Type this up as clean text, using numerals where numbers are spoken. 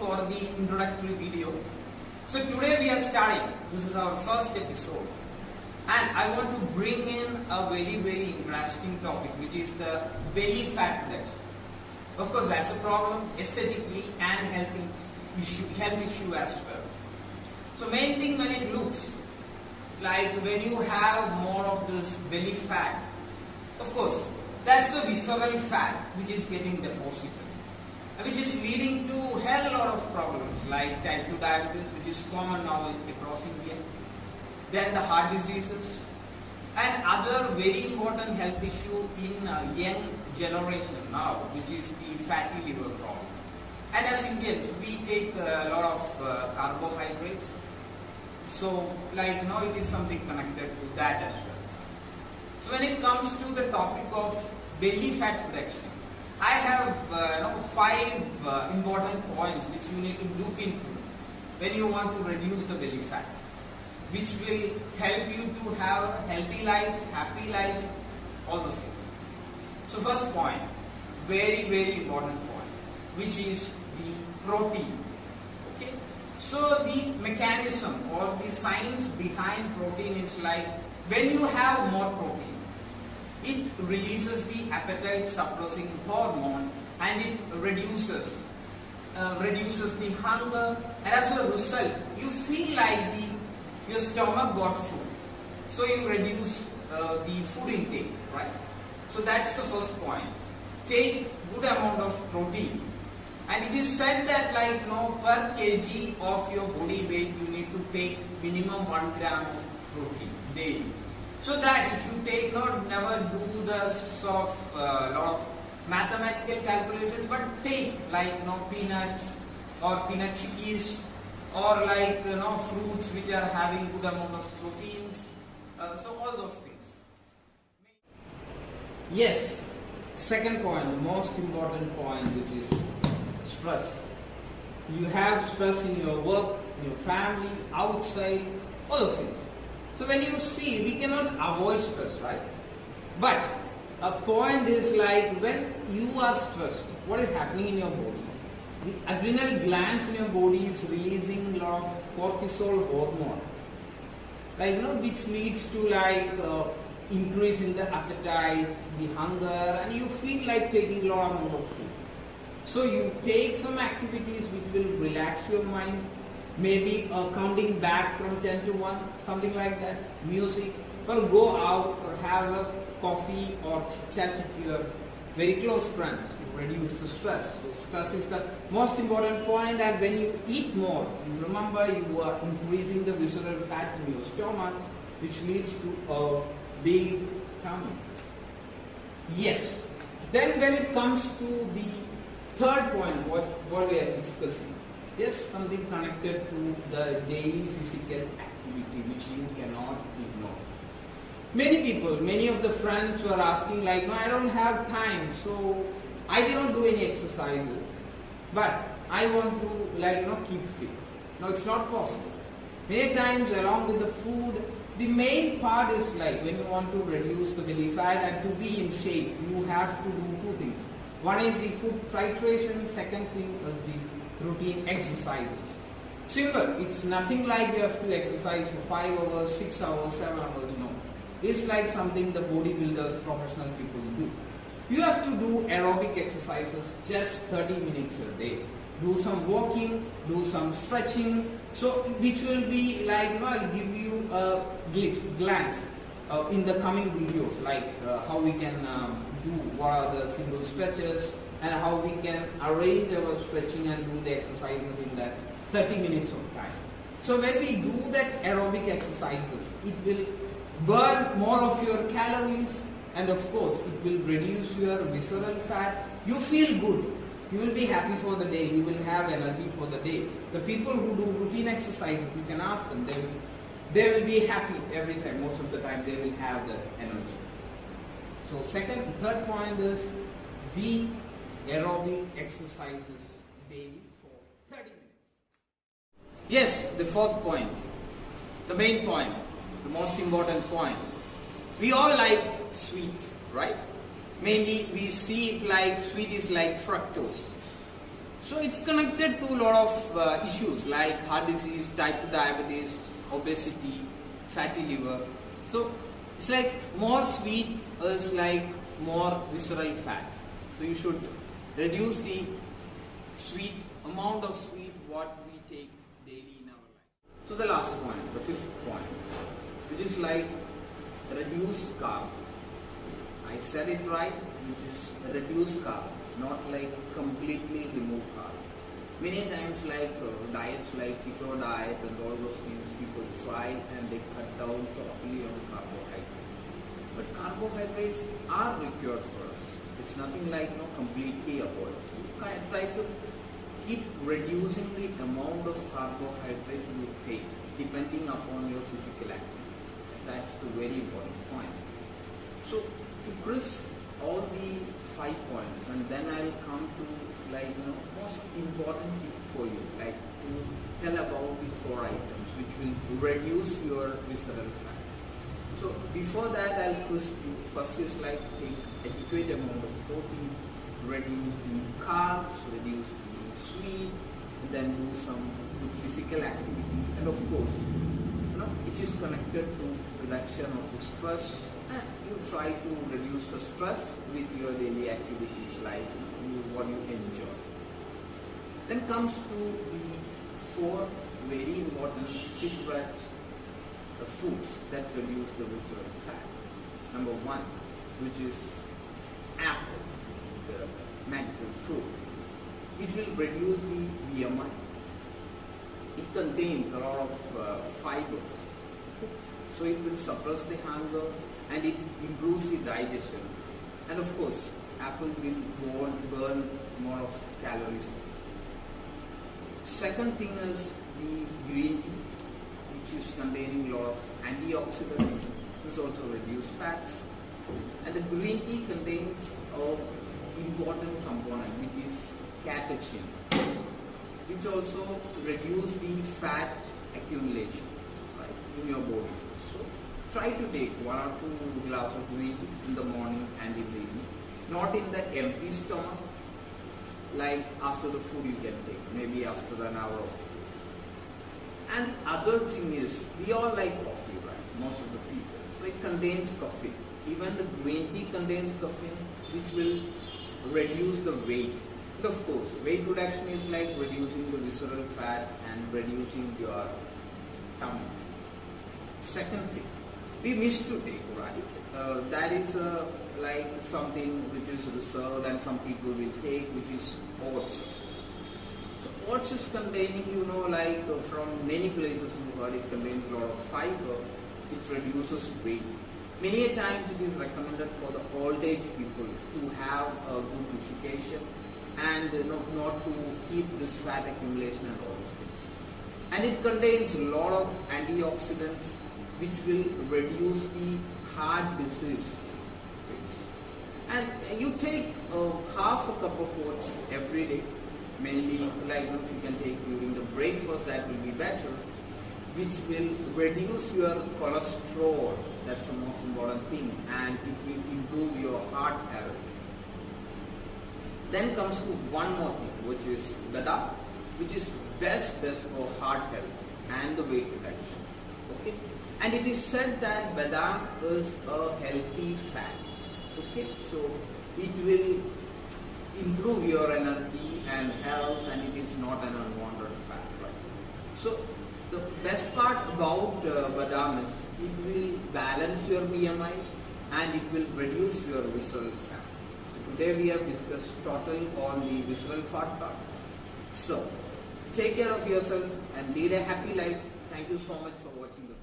for the introductory video. So today we are starting. This is our first episode. And I want to bring in a very interesting topic, which is the belly fat reduction. Of course, that's a problem aesthetically and health issue as well. So main thing when it looks like when you have more of this belly fat, of course, that's the visceral fat which is getting deposited, which is leading to a hell lot of problems like type 2 diabetes, which is common now across India, then the heart diseases, and other very important health issue in young generation now, which is the fatty liver problem. And as Indians, we take a lot of carbohydrates, so it is something connected to that as well. So when it comes to the topic of belly fat reduction, I have 5 important points which you need to look into when you want to reduce the belly fat, which will help you to have a healthy life, happy life, all those things. So first point, very important point, which is the protein. Okay. So the mechanism or the science behind protein is like when you have more protein, it releases the appetite suppressing hormone and it reduces the hunger, and as a result you feel like your stomach got full, so you reduce the food intake, right? So that's the first point. Take good amount of protein, and it is said that per kg of your body weight you need to take minimum 1 gram of protein daily. So that if you take never do the sort of lot of mathematical calculations, but take peanuts or peanut chickies or fruits which are having good amount of proteins. So all those things. Yes, second point, the most important point, which is stress. You have stress in your work, in your family, outside, all those things. So when you see, we cannot avoid stress, right? But a point is when you are stressed, what is happening in your body? The adrenal glands in your body is releasing a lot of cortisol hormone, which leads to increase in the appetite, the hunger, and you feel like taking a lot amount of food. So you take some activities which will relax your mind. Maybe counting back from 10 to 1, something like that, music, or go out or have a coffee or chat with your very close friends to reduce the stress. So stress is the most important point, and when you eat more, you remember you are increasing the visceral fat in your stomach, which leads to a big tummy. Yes. Then when it comes to the third point, what we are discussing, yes, something connected to the daily physical activity which you cannot ignore. Many of the friends were asking no, I don't have time, so I cannot do any exercises, but I want to keep fit. No, it's not possible. Many times along with the food, the main part is when you want to reduce the belly fat and to be in shape, you have to do 2 things. One is the food titration, second thing is the routine exercises. Similar, it's nothing like you have to exercise for 5 hours, 6 hours, 7 hours, no. It's like something the bodybuilders, professional people do. You have to do aerobic exercises just 30 minutes a day. Do some walking, do some stretching, so which will be I'll give you a glance in the coming videos, how we can do what are the simple stretches, and how we can arrange our stretching and do the exercises in that 30 minutes of time. So when we do that aerobic exercises, it will burn more of your calories, and of course it will reduce your visceral fat. You feel good. You will be happy for the day. You will have energy for the day. The people who do routine exercises, you can ask them, they will be happy every time. Most of the time they will have the energy. So third point is the aerobic exercises daily for 30 minutes. Yes, the fourth point, the main point, the most important point. We all like sweet, right? Mainly we see it like sweet is like fructose. So it's connected to a lot of issues like heart disease, type 2 diabetes, obesity, fatty liver. So it's like more sweet is like more visceral fat. So you should reduce the sweet amount of sweet what we take daily in our life. So the last point, the fifth point, which is like reduce carb. I said it right, which is reduce carb, not like completely remove carb. Many times like diets like keto diet and all those things, people try and they cut down totally on carbohydrates. But carbohydrates are required for us. It's nothing like completely avoid. So you can try to keep reducing the amount of carbohydrate you take depending upon your physical activity. That's the very important point. So to crisp all the 5 points, and then I'll come to most important tip for you, like to tell about the 4 items which will reduce your visceral fat. So before that, I'll crisp you. First is like take adequate amount of protein, reduce the carbs, reduce the sweet, and then do some good physical activity, and of course, it is connected to reduction of the stress. And you try to reduce the stress with your daily activities like what you enjoy. Then comes to the 4 very important secret foods that reduce the visceral fat. Number 1, which is apple, the magical fruit. It will reduce the BMI. It contains a lot of fibers. So it will suppress the hunger and it improves the digestion. And of course, apple will burn more of calories. Second thing is the green tea, which is containing a lot of antioxidants. This also reduce fats. And the green tea contains an important component, which is catechin, which also reduce the fat accumulation in your body. So try to take 1 or 2 glasses of green tea in the morning and in the evening. Not in the empty stomach, like after the food you can take, maybe after an hour. And other thing is, we all like coffee, right? Most of the people. So it contains caffeine. Even the green tea contains caffeine, which will reduce the weight. And of course, weight reduction is like reducing the visceral fat and reducing your tummy. Second thing, we miss to take, right? That is like something which is reserved and some people will take, which is oats. So oats is containing, from many places in the body, it contains a lot of fiber. It reduces weight. Many a times it is recommended for the old age people to have a good lubrication and not to keep this fat accumulation and all those things. And it contains a lot of antioxidants which will reduce the heart disease. And you take half a cup of oats every day, mainly like if you can take during the breakfast, that will be better, which will reduce your cholesterol. That's the most important thing, and it will improve your heart health. Then comes to one more thing, which is badam, which is best for heart health and the weight reduction. Okay, and it is said that badam is a healthy fat. Okay, so it will improve your energy and health, and it is not an unwanted fat. Right? So the best part about badam is it will balance your BMI and it will reduce your visceral fat. Today we have discussed totally on the visceral fat part. So take care of yourself and lead a happy life. Thank you so much for watching the video.